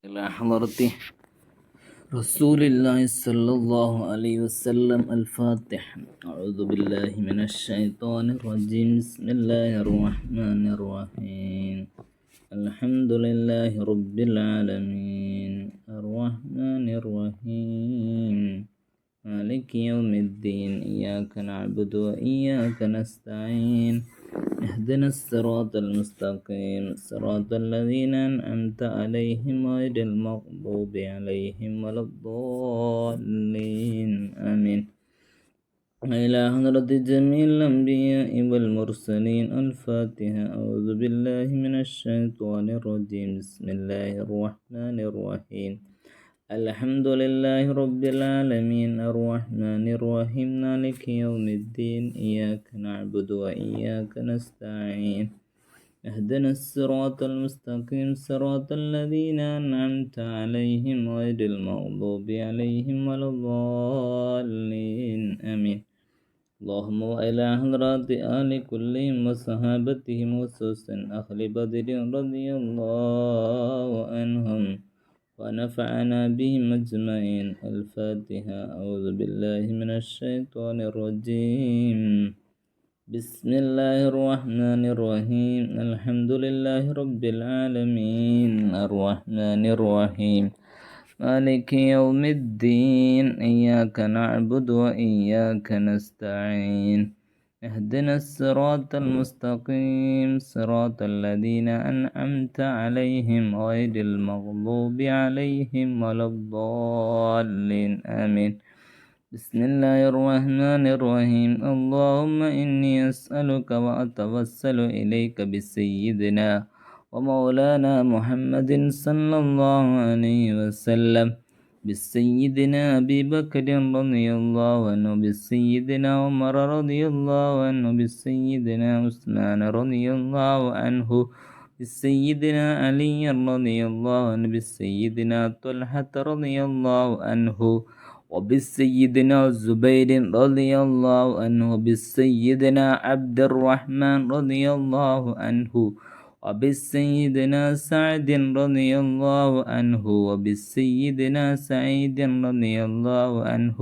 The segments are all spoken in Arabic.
إلى حضرة رسول الله صلى الله عليه وسلم. الفاتح. أعوذ بالله من الشيطان الرجيم. بسم الله الرحمن الرحيم. الحمد لله رب العالمين الرحمن الرحيم مالك يوم الدين. إياك نعبد وإياك نستعين. اهدنا الصراط المستقيم صراط الذين أنعمت عليهم غير المغضوب عليهم ولا الضالين آمين. إلى حضرة جميع الأنبياء والمرسلين. الفاتحة. أعوذ بالله من الشيطان الرجيم. بسم الله الرحمن الرحيم. الحمد لله رب العالمين الرحمن الرحيم مالك يوم الدين. إياك نعبد وإياك نستعين. اهدنا الصراط المستقيم صراط الذين أنعمت عليهم غير المغضوب عليهم ولا الضالين آمين. اللهم وإلى حضرات آل كلهم وصحابتهم وخصوصا أهل بدر رضي الله عنهم ونفعنا بهم أجمعين. الفاتحة. أعوذ بالله من الشيطان الرجيم. بسم الله الرحمن الرحيم. الحمد لله رب العالمين الرحمن الرحيم مالك يوم الدين. إياك نعبد وإياك نستعين. اهدنا الصراط المستقيم صراط الذين أنعمت عليهم غير المغضوب عليهم ولا الضالين آمين. بسم الله الرحمن الرحيم. اللهم إني أسألك وأتوسل إليك بسيدنا ومولانا محمد صلى الله عليه وسلم، بسيدنا أبي بكر رضي الله عنه، بسيدنا عمر رضي الله عنه، بسيدنا عثمان رضي الله عنه، بسيدنا علي رضي الله عنه، بسيدنا طلحة رضي الله عنه، وبسيدنا الزبير رضي الله عنه، وبسيدنا عبد الرحمن رضي الله عنه، وبسيدنا سعد رضي الله عنه، وبسيدنا سعيد رضي الله عنه،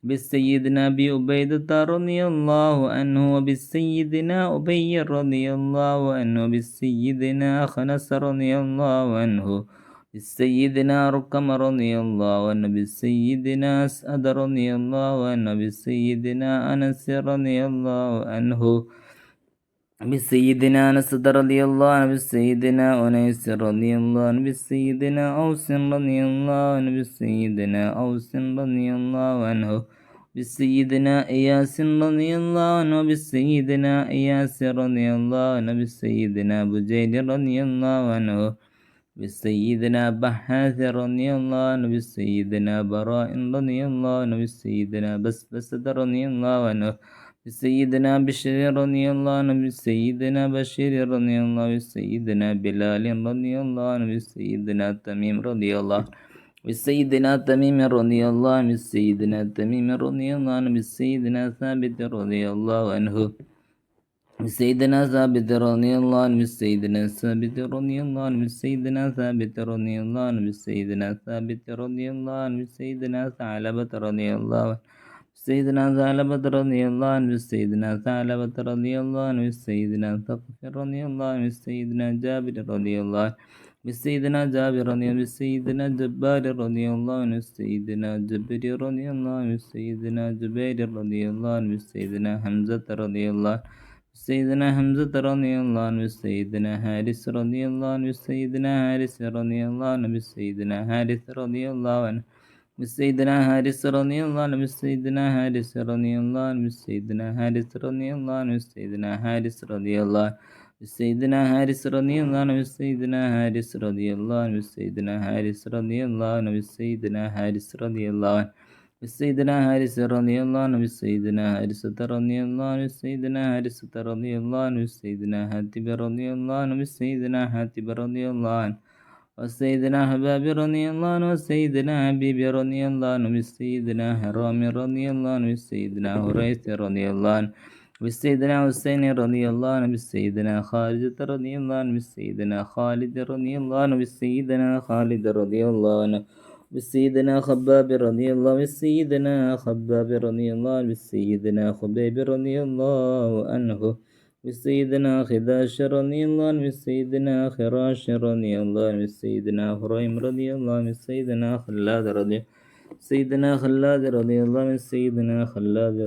بسيدنا أبي عبيدة رضي الله عنه، وبسيدنا أبي رضي الله عنه، بسيدنا خنس رضي الله عنه، بسيدنا رقم رضي الله عنه، بسيدنا أسعد رضي الله عنه، بسيدنا أنس رضي الله عنه، بسيدنا أنس رضي الله عنه، بسيدنا أنيس رضي الله عنه، بسيدنا أوس رضي الله عنه، بسيدنا أوس رضي الله عنه، بسيدنا إياس رضي الله عنه، بسيدنا إياس رضي الله عنه، بسيدنا بجيل رضي الله عنه، بسيدنا بحاث رضي الله عنه، بسيدنا براء رضي الله عنه، بسيدنا بسبسة رضي الله عنه، بسيدنا بشير رضي الله عنه، بسيدنا بشير رضي الله عنه، بسيدنا بلال رضي الله عنه، بسيدنا تميم رضي الله عنه، بسيدنا تميم رضي الله عنه، بسيدنا تميم رضي الله عنه، بسيدنا ثابت رضي الله عنه، بسيدنا ثابت رضي الله عنه، بسيدنا ثابت رضي الله عنه، بسيدنا ثابت رضي الله عنه، بسيدنا ثابت رضي الله عنه، بسيدنا ثعلبة رضي الله عنه، سيدنا ثعلبة رضي الله عنه، سيدنا ثعلبة رضي الله عنه، سيدنا ثقف رضي الله عنه، سيدنا جابر رضي الله عنه، بسيدنا جابر رضي الله عنه، بسيدنا جبار رضي الله عنه، سيدنا جبر رضي الله عنه، سيدنا جبير رضي الله عنه، سيدنا حمزة رضي الله عنه، سيدنا حمزة رضي الله عنه، سيدنا حارس رضي الله عنه، سيدنا حارس رضي الله عنه، سيدنا حارس رضي الله عنه، بسيدنا حارس رضي الله عنه، بسيدنا حارس رضي الله عنه، بسيدنا حارس رضي الله عنه، بسيدنا حارس رضي الله عنه، بسيدنا حارس رضي الله عنه، بسيدنا حارس رضي الله عنه، بسيدنا حارس رضي الله عنه، بسيدنا حارس رضي الله عنه، بسيدنا حارس رضي الله عنه، بسيدنا حارسة رضي الله عنه، بسيدنا حارسة رضي الله عنه، بسيدنا حاتب رضي الله عنه، بسيدنا حاتب رضي الله عنه، وسيدنا حباب رضي الله عنه، وسيدنا حبيب رضي الله عنه، بسيدنا حرام رضي الله عنه، بسيدنا هريث رضي الله عنه، بسيدنا حسين رضي الله عنه، بسيدنا خالد رضي الله عنه، بسيدنا خالد رضي الله عنه، بسيدنا خالد رضي الله عنه، بسيدنا خباب رضي الله، بسيدنا خباب رضي الله، بسيدنا خبيب رضي الله عنه، بسيدنا خداش رضي الله عنه، بسيدنا خراش رضي الله عنه، بسيدنا هريم رضي الله عنه، بسيدنا خلاد رضي سيدنا خلاد رضي الله عنه، سيدنا خلاد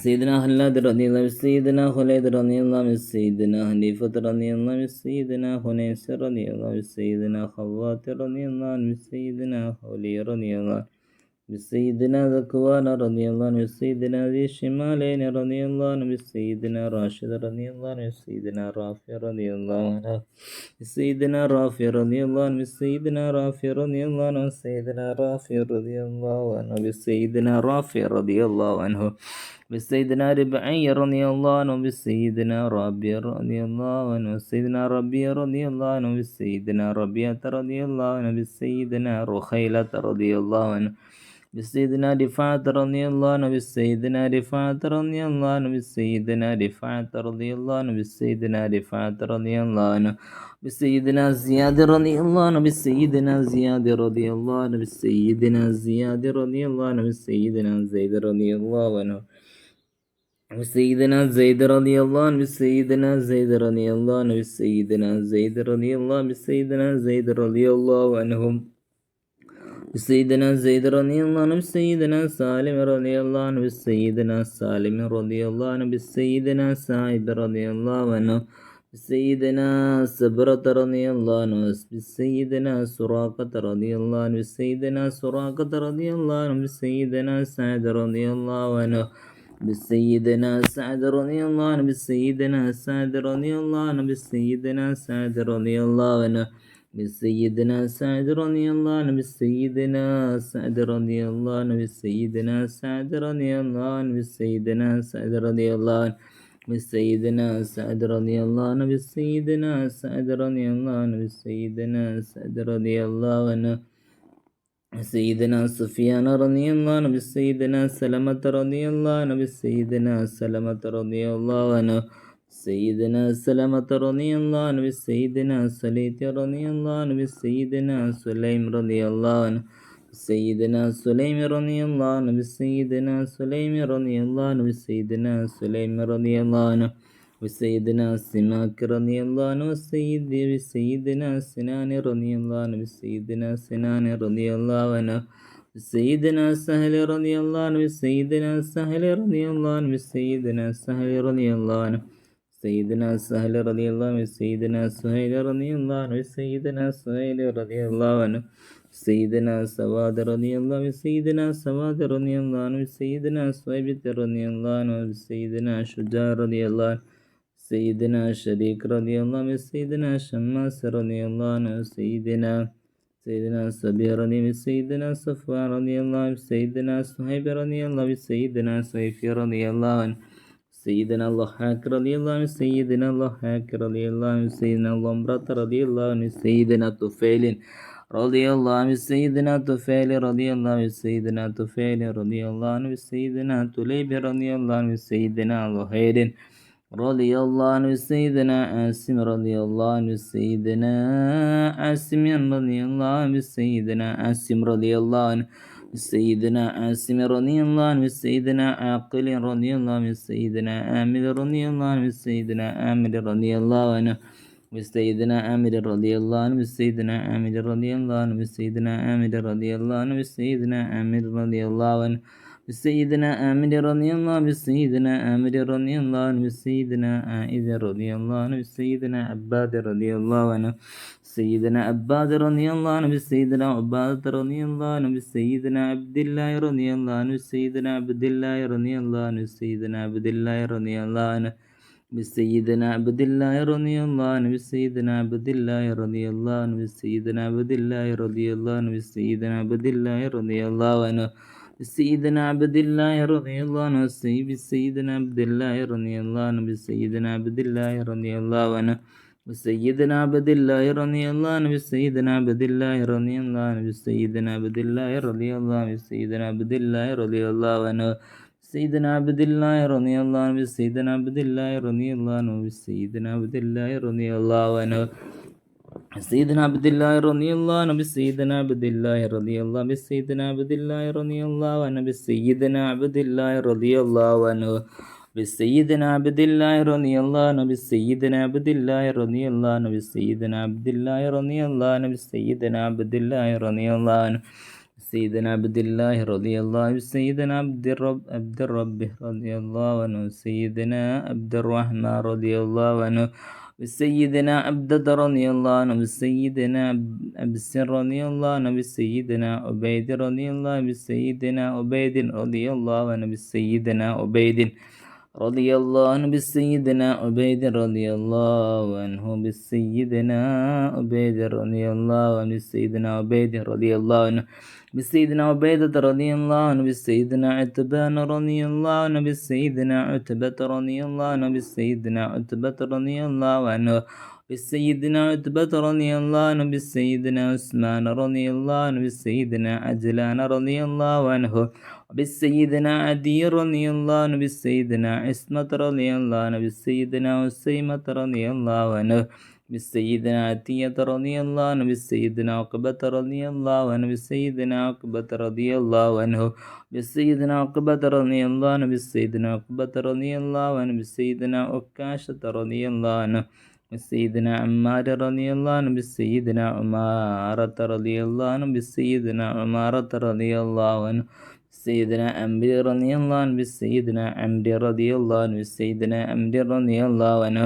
سيدنا خلاد رضي الله عنه، سيدنا خليد رضي الله عنه، سيدنا حنيفة رضي الله عنه، سيدنا خنيس رضي الله عنه، سيدنا خوات رضي الله عنه، سيدنا خولي رضي الله عنه، بسيدنا ذكوان رضي الله عنه، بسيدنا ذي الشمالين رضي الله عنه، بسيدنا راشد رضي الله عنه، بسيدنا رافع رضي الله عنه، بسيدنا رافع رضي الله عنه، بسيدنا رافع رضي الله عنه، بسيدنا رافع رضي الله عنه، بسيدنا رافع رضي الله عنه، بسيدنا ربعي رضي الله عنه، بسيدنا ربي رضي الله عنه، بسيدنا ربي رضي الله عنه، بسيدنا ربيعة رضي الله عنه، بسيدنا رخيلة رضي الله عنه، بسيدنا رفاعة رضي الله عنه، بسيدنا رفاعة رضي الله عنه، بسيدنا رفاعة رضي الله عنه، بسيدنا رفاعة رضي الله عنه، بسيدنا زياد رضي الله عنه، بسيدنا زياد رضي الله عنه، بسيدنا زياد رضي الله عنه، بسيدنا زيد رضي الله عنه، بسيدنا زيد رضي الله عنه، بسيدنا زيد رضي الله عنه، بسيدنا زيد رضي الله، بسيدنا زيد رضي الله عنهم، بسيدنا زيد رضي الله عنه، بسيدنا سالم رضي الله عنه، بسيدنا سالم رضي الله عنه، بسيدنا سعيد رضي الله عنه، بسيدنا سبرة رضي الله عنه، بسيدنا سراقة رضي الله عنه، بسيدنا سراقة رضي الله عنه، بسيدنا سعد رضي الله عنه، بسيدنا سعد رضي الله عنه، بسيدنا سعد رضي الله عنه، بسيدنا سعد رضي الله عنه، بسيدنا سعد رضي الله عنه، بسيدنا سعد رضي الله عنه، بسيدنا سعد رضي الله عنه، بسيدنا سعد رضي الله عنه، بسيدنا سعد رضي الله عنه، بسيدنا سعد رضي الله عنه، بسيدنا سعد رضي الله عنه، سيدنا سفيان رضي الله عنه، بسيدنا سلمة رضي الله عنه، بسيدنا سلمة رضي الله عنه، سيدنا سلمة رضي الله عنه، بسيدنا سليت رضي الله عنه، بسيدنا سليم رضي الله عنه، سيدنا سليم رضي الله عنه، بسيدنا سليم رضي الله عنه، بسيدنا سليم رضي الله عنه، بسيدنا سماك رضي الله عنه، بسيدنا سنان رضي الله عنه، بسيدنا سنان رضي الله عنه، بسيدنا سهل رضي الله عنه، بسيدنا سهل رضي الله عنه، بسيدنا سهل رضي الله عنه، سيدنا سهل رضي الله عنه، سيدنا سهيل رضي الله عنه، سيدنا سهيل رضي الله عنه، سيدنا سواد رضي الله عنه، سيدنا سواد رضي الله عنه، سيدنا سويبت رضي الله عنه، سيدنا شجاع رضي الله عنه، سيدنا شريك رضي الله عنه، سيدنا شماس رضي الله عنه، سيدنا سبير رضي الله عنه، سيدنا صفوان رضي الله عنه، سيدنا صهيب رضي الله عنه، سيدنا سيفي رضي الله عنه، سيدنا الضحاك رضي الله عنه، سيدنا الضحاك رضي الله عنه، سيدنا ضمرة رضي الله عنه، سيدنا طفيل رضي الله عنه، سيدنا طفيل رضي الله عنه، سيدنا طفيل رضي الله عنه، سيدنا طليب رضي الله عنه، سيدنا ظهير رضي الله عنه، سيدنا عاصم رضي الله عنه، سيدنا عاصم رضي الله عنه، سيدنا عاصم رضي الله عنه، سيدنا عاصم رضي الله عنه، سيدنا عاقل رضي الله عنه، سيدنا عامر رضي الله عنه، سيدنا عامر رضي الله عنه، سيدنا عامر رضي الله عنه، سيدنا عامر رضي الله عنه، سيدنا عامر رضي الله عنه، سيدنا عامر رضي الله عنه، سيدنا آمر رضي الله عنه، سيدنا آمر رضي الله عنه، سيدنا عائذ رضي الله عنه، سيدنا عباد رضي الله عنه، سيدنا عباد رضي الله عنه، سيدنا عباد رضي الله عنه، سيدنا عبد الله رضي الله عنه، سيدنا عبد الله رضي الله عنه، سيدنا عبد الله رضي الله عنه، بسيدنا عبد الله رضي الله عنه، بسيدنا عبد الله رضي الله عنه، بسيدنا عبد الله رضي الله عنه، بسيدنا عبد الله رضي الله عنه، بسيدنا عبد الله رضي الله عنه، بسيدنا عبد الله رضي الله عنه، بسيدنا عبد الله رضي الله عنه، بسيدنا عبد الله رضي الله عنه، بسيدنا عبد الله رضي الله عنه، بسيدنا عبد الله رضي الله عنه، بسيدنا عبد الله رضي الله عنه، سيدنا عبد الله رضي الله عنه سيدنا عبد الله رضي الله عنه سيدنا عبد الله رضي الله عنه سيدنا عبد الله رضي الله عنه سيدنا عبد الله رضي الله سيدنا عبد الله رضي الله عنه سيدنا عبد الله رضي الله عنه بسيدنا عبد الله رضي الله عنه بسيدنا عبد الله رضي الله عنه بسيدنا عبد الله رضي الله عنه بسيدنا عبد الله رضي الله عنه سيدنا عبد الله رضي الله عنه سيدنا عبد الرب رضي الله عنه سيدنا عبد الرحمن رضي الله عنه بسيدنا عبد رضي الله عنه بسيدنا أبسر رضي الله عنه بسيدنا عبيد رضي الله عنه بسيدنا عبيد رضي الله عنه بسيدنا عبيد رضي الله عنه بسيدنا عبيد رضي الله عنه بسيدنا عبيد رضي الله عنه بسيدنا عبيد رضي الله عنه بسيدنا عبيدة رضي الله عنه بسيدنا عتبان رضي الله عنه بسيدنا عتبة رضي الله عنه بسيدنا عتبة رضي الله عنه بسيدنا عتبة رضي الله عنه بسيدنا عثمان رضي الله عنه بسيدنا عجلان رضي الله عنه بسيدنا عدي رضي الله عنه بسيدنا عصمة رضي الله عنه بسيدنا أسيمة رضي الله عنه بسيدنا عتية رضي الله عنه بسيدنا عقبة رضي الله عنه بسيدنا عقبة رضي الله عنه بسيدنا عقبة رضي الله عنه بسيدنا عقبة رضي الله عنه بسيدنا عكاشة رضي الله عنه بسيدنا عمار رضي الله عنه بسيدنا عمارة رضي الله عنه بسيدنا عمارة رضي الله عنه سيدنا عمرو رضي الله عنه بسيدنا عمرو رضي الله عنه بسيدنا عمرو رضي الله عنه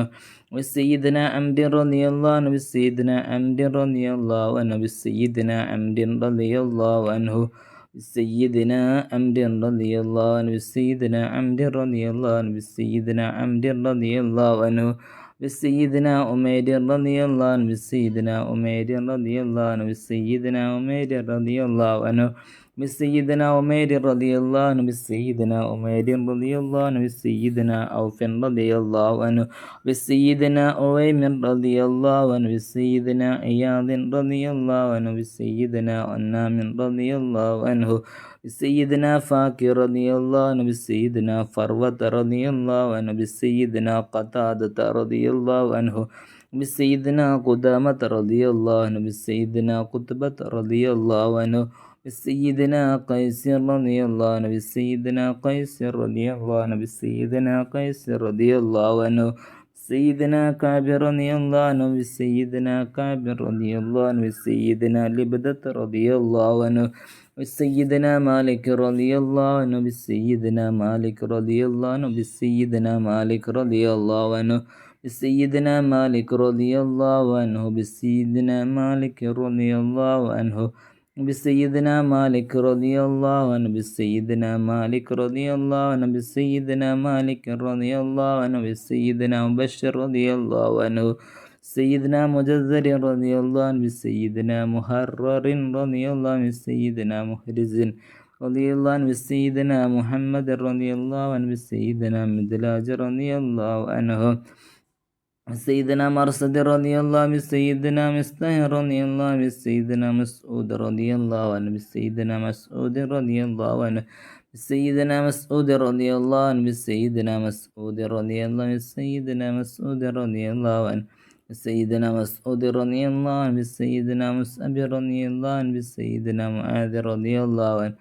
بسيدنا عمرو رضي الله عنه بسيدنا عمرو رضي الله عنه بسيدنا عمرو رضي الله عنه بسيدنا عمرو رضي الله عنه بسيدنا عمرو رضي الله عنه بسيدنا عمرو رضي الله عنه بسيدنا عمير رضي الله عنه بسيدنا عمير رضي الله عنه بسيدنا عمير رضي الله عنه بسيدنا عمير رضي الله عنه بسيدنا عمير رضي الله عنه بسيدنا عوف رضي الله عنه بسيدنا أويمر رضي الله عنه بسيدنا عياض رضي الله عنه بسيدنا عنام رضي الله عنه بسيدنا فاكر رضي الله عنه بسيدنا فروة رضي الله عنه بسيدنا قتادة رضي الله عنه بسيدنا قدامة رضي الله عنه بسيدنا قطبة رضي الله عنه بسيدنا قيس رضي الله عنه بسيدنا قيس رضي الله عنه بسيدنا قيس رضي الله عنه سيدنا كعب رضي الله عنه بسيدنا كعب رضي الله عنه بسيدنا لبدة رضي الله عنه بسيدنا مالك رضي الله عنه بسيدنا مالك رضي الله عنه بسيدنا مالك رضي الله عنه بسيدنا مالك رضي الله عنه بسيدنا مالك رضي الله عنه بسيدنا مالك رضي الله عنه بسيدنا مالك رضي الله عنه بسيدنا مالك رضي الله عنه بسيدنا مبشر رضي الله عنه سيدنا مجزر رضي الله عنه بسيدنا محرر رضي الله عنه بسيدنا محرز رضي الله عنه بسيدنا محمد رضي الله عنه بسيدنا مدلاج رضي الله عنه سيدنا مرصد رضي الله عنه سيدنا مصطفى رضي الله عنه سيدنا مسعود رضي الله عنه سيدنا مسعود رضي الله عنه سيدنا مسعود رضي الله عنه سيدنا مسعود رضي الله عنه سيدنا مسعود رضي الله عنه سيدنا مسعود رضي الله عنه سيدنا مصعب رضي الله عنه سيدنا معاذ رضي الله عنه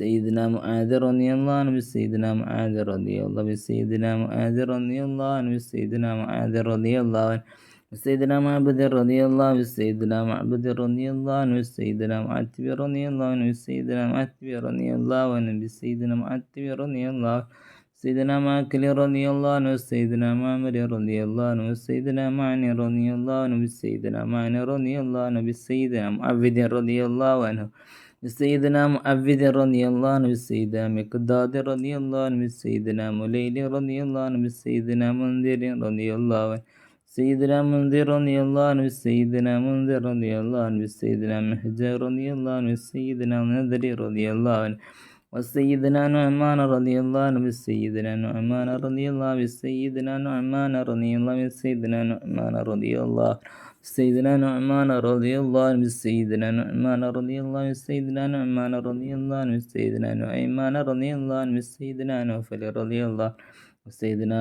سيدنا معاذ رضي الله عنه سيدنا معاذ رضي الله سيدنا معاذ رضي الله عنه سيدنا معاذ رضي الله عنه سيدنا معبد رضي الله عنه سيدنا معبد رضي الله عنه سيدنا معتب رضي الله عنه سيدنا معتب رضي الله عنه سيدنا معتب رضي الله سيدنا ماكل رضي الله عنه سيدنا معمر رضي الله عنه سيدنا معني رضي الله عنه سيدنا معني رضي الله عنه سيدنا معبد رضي الله عنه سيدنا معبد رضي الله عنه سيدنا مقداد رضي الله عنه سيدنا مليل رضي الله عنه سيدنا منذر رضي الله عنه سيدنا منذر رضي الله عنه سيدنا منذر رضي الله عنه سيدنا مهجر رضي الله عنه سيدنا نذر رضي الله عنه وسيدنا نعمان رضي الله عنه سيدنا نعمان رضي الله عنه سيدنا نعمان رضي الله عنه سيدنا نعمان رضي الله سيدنا نعمان رضي الله عنه سيدنا نعمان رضي الله عنه سيدنا نعمان رضي الله عنه سيدنا نعيمان رضي الله عنه سيدنا نوفل رضي الله سيدنا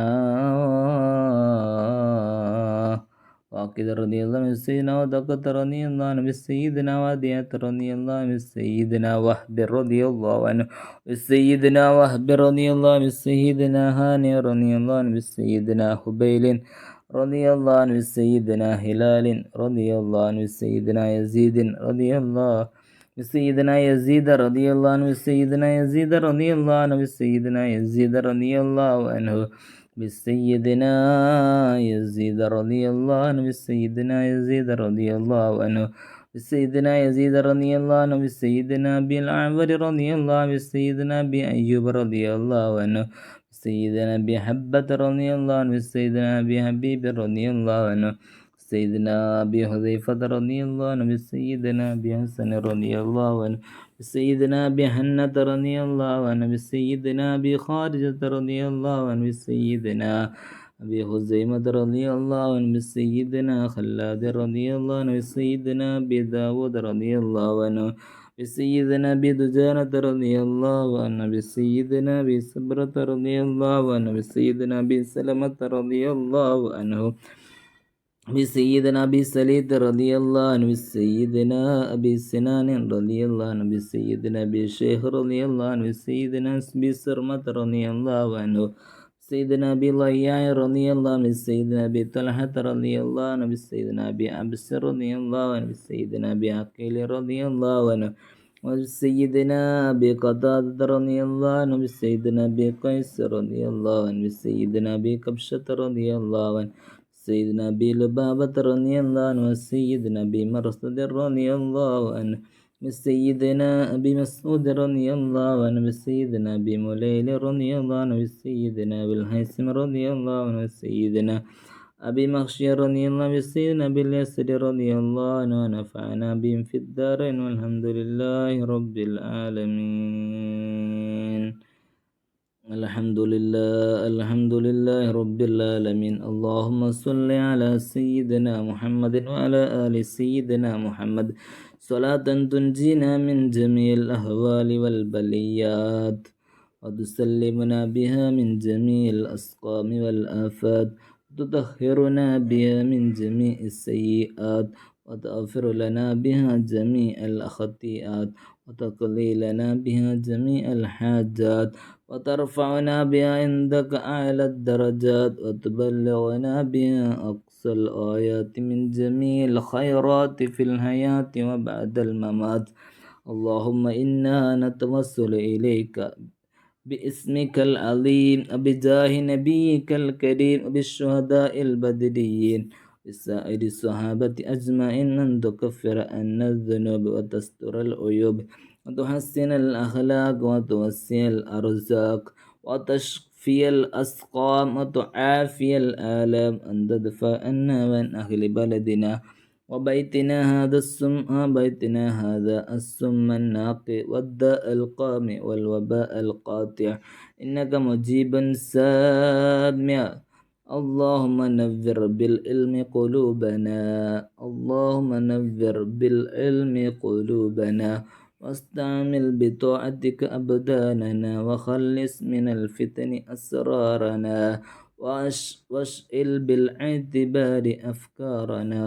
واقد رضي الله عنه سيدنا ودقة رضي الله عنه سيدنا وديعة رضي الله عنه سيدنا وهب رضي الله عنه سيدنا وهب رضي الله عنه سيدنا هاني رضي الله عنه سيدنا هبيل رضي الله عنه سيدنا هلال رضي الله عنه سيدنا يزيد رضي الله سيدنا يزيد رضي الله عنه سيدنا يزيد رضي الله عنه سيدنا يزيد رضي الله عنه بسيدنا يزيد رضي الله عنه بسيدنا يزيد رضي الله عنه بسيدنا يزيد رضي الله عنه بسيدنا أبي الأعور رضي الله عنه بسيدنا أبي أيوب رضي الله عنه سيدنا أبي حبة رضي الله عنه سيدنا أبي حبيب رضي الله عنه سيدنا أبي حذيفة رضي الله عنه سيدنا أبي حسن رضي الله عنه سيدنا أبي حنة رضي الله عنه سيدنا أبي خارجة رضي الله عنه سيدنا أبي خزيمة رضي الله عنه سيدنا خلاد رضي الله عنه سيدنا أبي داود رضي الله عنه بسيدنا أبي دجانة رضي الله عنه بسيدنا أبي صبرة رضي الله عنه بسيدنا أبي سلمة رضي الله عنه بسيدنا أبي سليط رضي الله عنه بسيدنا أبي سنان رضي الله عنه بسيدنا أبي شيخ رضي الله عنه بسيدنا أبي سرمة رضي الله عنه سيدنا أبي ضياع رضي الله عنه سيدنا أبي طلحة رضي الله عنه سيدنا أبي عبس رضي الله عنه سيدنا أبي عقيل رضي الله عنه وسيدنا أبي قتادة رضي الله عنه سيدنا أبي قيس رضي الله عنه سيدنا أبي كبشة رضي الله عنه سيدنا أبي لبابة رضي الله عنه سيدنا أبي مرصد رضي الله عنه سيدنا أبي مسعود رضي الله عنه سيدنا أبي مليل رضي الله عنه سيدنا أبي الهيثم رضي الله عنه سيدنا أبي مخشي رضي الله عنه سيدنا أبي اليسر رضي الله عنه ونفعنا بهم في الدارين والحمد لله رب العالمين. الحمد لله رب العالمين. اللهم صل على سيدنا محمد وعلى آل سيدنا محمد صلاة تنجينا من جميع الأهوال والبليات وتسلمنا بها من جميع الأسقام والآفات وتطهرنا بها من جميع السيئات وتغفر لنا بها جميع الخطيئات وتقضي لنا بها جميع الحاجات وترفعنا بها عندك أعلى الدرجات وتبلغنا بها أقصى الآيات من جميع الخيرات في الحياة وبعد الممات. اللهم إنا نتوسل إليك باسمك العظيم بجاه نبيك الكريم بالشهداء البدريين بسائر الصحابة أجمعين أن تكفر عنا الذنوب وتستر العيوب وتحسن الأخلاق وتوسع الأرزاق وتشفي الأسقام وتعافي الآلام أن تدفع عنا وعن أهل بلدنا وبيتنا هذا السم الناقي والداء القامع والوباء القاطع إنك مجيب سامع. اللهم نذر بالعلم قلوبنا اللهم نذر بالعلم قلوبنا واستعمل بطاعتك أبداننا وخلص من الفتن أسرارنا واشغل بالاعتبار أفكارنا.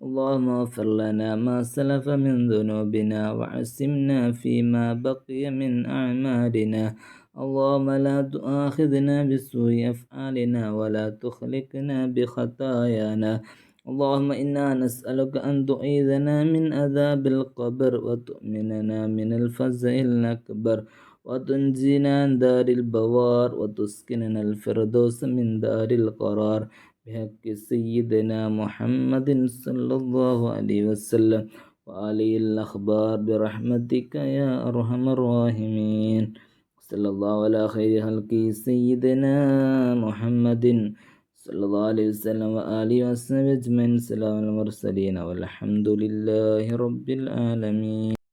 اللهم اغفر لنا ما سلف من ذنوبنا وعصمنا فيما بقي من أعمالنا. اللهم لا تؤاخذنا بسوء أفعالنا ولا تخلقنا بخطايانا. اللهم إنا نسألك أن تعيذنا من عذاب القبر وتؤمننا من الفزع الأكبر وتنجينا عن دار البوار وتسكننا الفردوس من دار القرار بحق سيدنا محمد صلى الله عليه وسلم وآله الأخبار برحمتك يا أرحم الراحمين. صلى الله على خير خلقه سيدنا محمد صلى الله عليه وسلم وآله وصحبه أجمعين. سلام المرسلين والحمد لله رب العالمين.